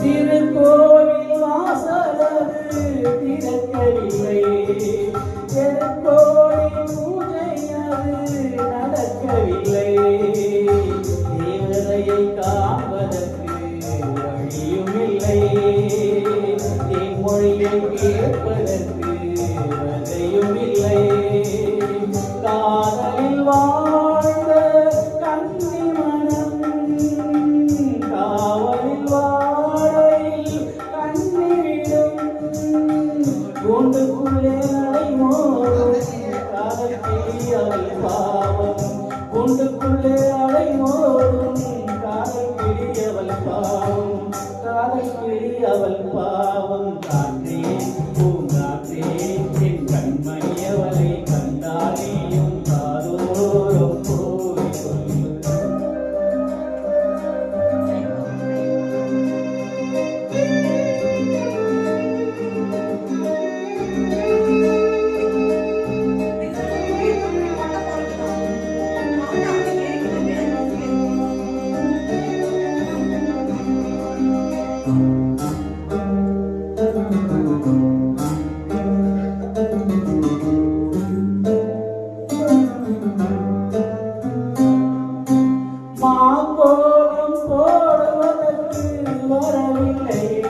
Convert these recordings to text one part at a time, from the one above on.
திருக்கோவில் வாசலது திறக்கவில்லை, திருக்கோடி பூஜை அது நடக்கவில்லை. தேவதையை காண்பதற்கு வழியுமில்லை, மொழியை கேட்பதற்கு வகையுமில்லை. காதலில் வாழ்ந்த கன்னி மனம் காவலில் வாழையில் கண்ணிவிடும். கூண்டுக்குள்ளே அலைமோதும் காதல் அவள் பாவம், கூண்டுக்குள்ளே அலைமோதும் காதல் அவள் பாவம், காதல் அவள் பாவம். காற்றே பூங்காற்றே என் கண்மணியவளை கண்டாலேயும் காதோரம் போய் சொல்லு. மாங்கோலம் போடுவதற்கு வரவில்லையே,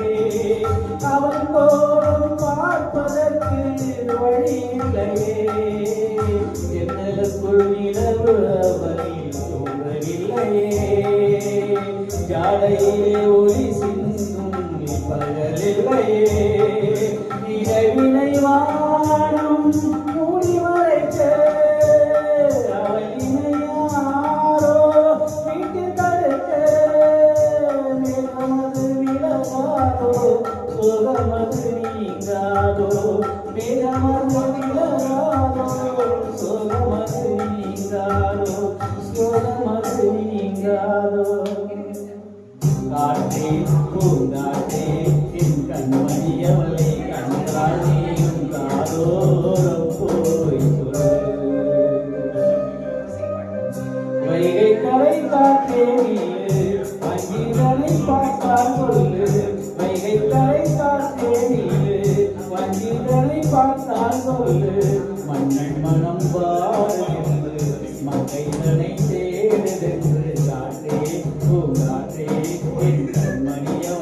அவன் கோலம் பார்ப்பதற்கு வழி இல்லையே. என்னலுக்குள் நிலவு அவரை தோன்றவில்லையே, ஜாடையிலே ஒளி சிந்தும் பகலில்லையே. நிலவினை வானம் மூடி மறைக்க அவள் இணையாரோ வீட்டு தடுக்க. மேகமது விலகாதோ சுகமது நீங்காதோ, மேகமது விலகாதோ சுகமது நீங்காதோ, சுகமது நீங்காதோ. காற்றே பூங்காற்றே என் கண்மணியவளை கண்டாலேயும் காதோரம் போய் சொல்லு. வைகை கரை காற்றே நீரு வஞ்சிதனை பார்த்தால் சொல்லு, வைகை கரை காற்றே நீரு வஞ்சிதனை பார்த்தால் சொல்லு. மன்னன் மனம் வாழென்று மங்கைதனை தேடுதென்று காற்றே பூங்காற்றே என் கண்மணியவளை